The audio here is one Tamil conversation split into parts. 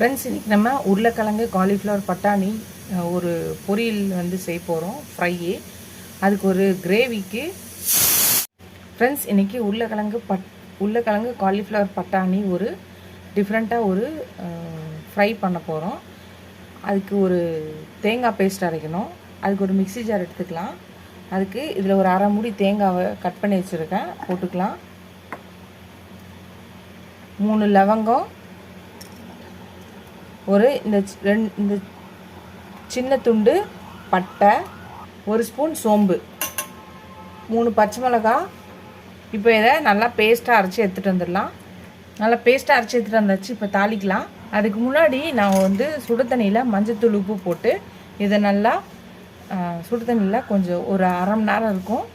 ஃப்ரெண்ட்ஸ், இன்றைக்கி நம்ம உருளைக்கிழங்கு காலிஃப்ளவர் பட்டாணி ஒரு பொரியல் வந்து செய்ய போகிறோம், ஃப்ரையே. அதுக்கு ஒரு கிரேவிக்கு ஃப்ரெண்ட்ஸ் இன்றைக்கி உருளைக்கிழங்கு காலிஃப்ளவர் பட்டாணி ஒரு டிஃப்ரெண்ட்டாக ஒரு ஃப்ரை பண்ண போகிறோம். அதுக்கு ஒரு தேங்காய் பேஸ்ட் அரைக்கணும். அதுக்கு ஒரு மிக்ஸி ஜார் எடுத்துக்கலாம். அதுக்கு இதில் ஒரு அரை மூடி தேங்காவை கட் பண்ணி வச்சுருக்கேன், போட்டுக்கலாம். 3 லவங்கம், ஒரு இந்த சின்ன துண்டு பட்டை, 1 ஸ்பூன் சோம்பு, 3 பச்சை மிளகாய். இப்போ இதை நல்லா பேஸ்ட்டாக அரைச்சி எடுத்துகிட்டு வந்துடலாம். நல்லா பேஸ்ட்டாக அரைச்சி எடுத்துகிட்டு வந்தாச்சு. இப்போ தாளிக்கலாம். அதுக்கு முன்னாடி நான் வந்து சுடு தண்ணியில் மஞ்சத்தூள் உப்பு போட்டு இதை நல்லா சுடு தண்ணியில் கொஞ்சம் ஒரு அரை மணி நேரம் இருக்கும்.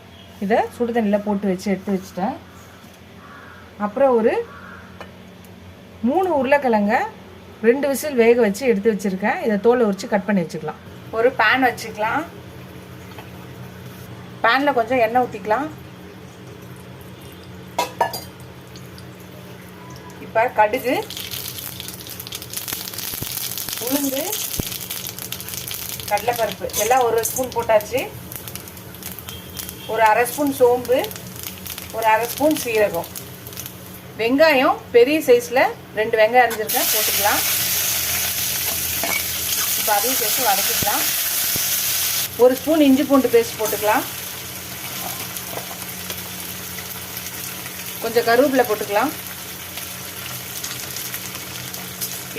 இதை சுடு தண்ணியில் போட்டு எடுத்து வச்சிட்டேன். அப்புறம் ஒரு 3 உருளைக்கிழங்க 2 விசில் வேக வச்சு எடுத்து வச்சுருக்கேன். இதை தோலை உரித்து கட் பண்ணி வச்சுக்கலாம். ஒரு பேன் வச்சுக்கலாம். பேனில் கொஞ்சம் எண்ணெய் ஊற்றிக்கலாம். இப்போ கடுகு, உளுந்து, கடலைப்பருப்பு எல்லாம் 1 ஸ்பூன் போட்டாச்சு. ஒரு அரை ஸ்பூன் சோம்பு, ஒரு அரை ஸ்பூன் சீரகம், வெங்காயம் பெரிய சைஸில் 2 வெங்காயம் அரைஞ்சிருக்கேன், போட்டுக்கலாம். இப்போ அதையும் சேர்த்து வதக்கிக்கலாம். 1 ஸ்பூன் இஞ்சி பூண்டு பேஸ்ட் போட்டுக்கலாம். கொஞ்சம் கருவேப்பிலை போட்டுக்கலாம்.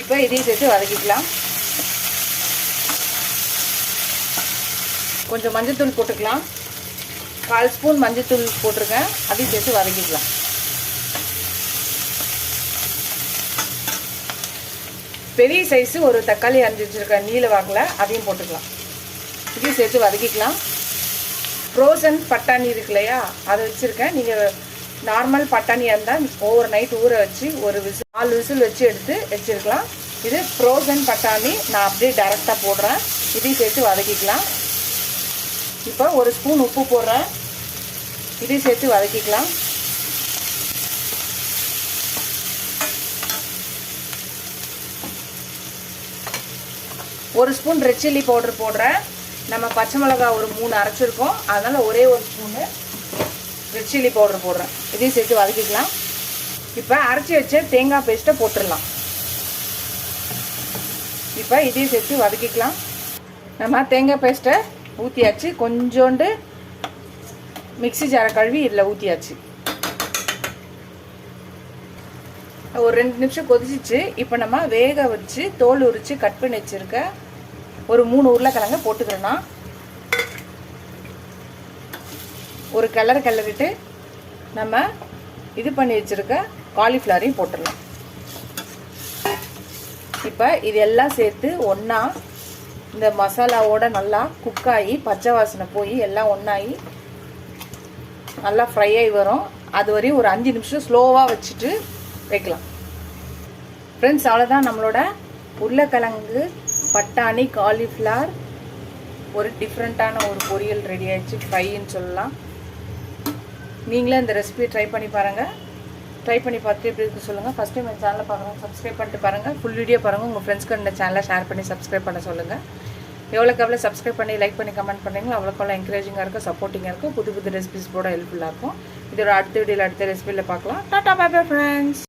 இப்போ இதையும் சேர்த்து வதக்கிக்கலாம். கொஞ்சம் மஞ்சத்தூள் போட்டுக்கலாம். 1/4 ஸ்பூன் மஞ்சத்தூள் போட்டிருக்கேன், அதையும் சேர்த்து வதக்கிக்கலாம். பெரிய சைஸு ஒரு தக்காளி அரைஞ்சி வச்சுருக்கேன், நீல வாக்கில், அதையும் போட்டுக்கலாம். இதையும் சேர்த்து வதக்கிக்கலாம். ஃப்ரோசன் பட்டாணி இருக்கு இல்லையா, அதை வச்சுருக்கேன். நீங்கள் நார்மல் பட்டாணியாக இருந்தால் ஓவர் நைட் ஊற வச்சு 4 விசில் வச்சு எடுத்து வச்சுருக்கலாம். இது ஃப்ரோசன் பட்டாணி, நான் அப்படியே டைரெக்டாக போடுறேன். இதையும் சேர்த்து வதக்கிக்கலாம். இப்போ 1 ஸ்பூன் உப்பு போடுறேன். இதையும் சேர்த்து வதக்கிக்கலாம். ஒரு ஸ்பூன் ரெட் சில்லி பவுடர் போடுறேன். நம்ம பச்சை மிளகா ஒரு 3 அரைச்சிருக்கோம், அதனால் ஒரே 1 ஸ்பூனு ரெட் சில்லி பவுடர் போடுறேன். இதையும் சேர்த்து வதக்கிக்கலாம். இப்போ அரைச்சி வச்ச தேங்காய் பேஸ்ட்டை போட்டுடலாம். இப்போ இதையும் சேர்த்து வதக்கிக்கலாம். நம்ம தேங்காய் பேஸ்ட்டை ஊற்றியாச்சு. கொஞ்சோண்டு மிக்ஸி ஜாரை கழுவி இதில் ஊற்றியாச்சு. ஒரு 2 நிமிஷம் கொதிச்சிச்சு. இப்போ நம்ம வேக வச்சு தோல் உரித்து கட் பண்ணி வச்சுருக்க ஒரு 3 உருளைக்கிழங்க போட்டுக்கிறோன்னா ஒரு கிளறிட்டு நம்ம இது பண்ணி வச்சுருக்க காலிஃப்ளவரையும் போட்டுடலாம். இப்போ இதெல்லாம் சேர்த்து ஒன்றா இந்த மசாலாவோட நல்லா குக்காகி பச்சை வாசனை போய் எல்லாம் ஒன்றாகி நல்லா ஃப்ரை ஆகி வரும். அது வரையும் ஒரு 5 நிமிஷம் ஸ்லோவாக வச்சுட்டு வைக்கலாம். ஃப்ரெண்ட்ஸ், அவ்வளோதான், நம்மளோட உருளைக்கிழங்கு பட்டாணி காலிஃப்ளவர் ஒரு டிஃப்ரெண்ட்டான ஒரு பொரியல் ரெடி ஆகிடுச்சு. ஃப்ரைன்னு சொல்லலாம். நீங்களே இந்த ரெசிபியை ட்ரை பண்ணி பாருங்கள். ட்ரை பண்ணி பார்த்துட்டு எப்படி இருக்கு சொல்லுங்கள். ஃபஸ்ட் டைம் என் சேனலை பார்க்குறோம், சப்ஸ்கிரைப் பண்ணிட்டு பாருங்கள். ஃபுல் வீடியோ பாருங்கள். உங்கள் ஃப்ரெண்ட்ஸ்க்கு இந்த சேனலை ஷேர் பண்ணி சப்ஸ்கிரைப் பண்ண சொல்லுங்கள். எவ்வளோக்கு சப்ஸ்கிரைப் பண்ணி லைக் பண்ணி கமெண்ட் பண்ணுறீங்களோ அவ்வளோக்கு என்கரேஜிங்காக இருக்கும், சப்போர்ட்டிங்காக இருக்கும். புது ரெசிபிஸ் கூட ஹெல்ப்ஃபுல்லாக இருக்கும். இதோட அடுத்த வீடியோவில் அடுத்த ரெசிபியில் பார்க்கலாம். டாடா, பை பை ஃப்ரெண்ட்ஸ்.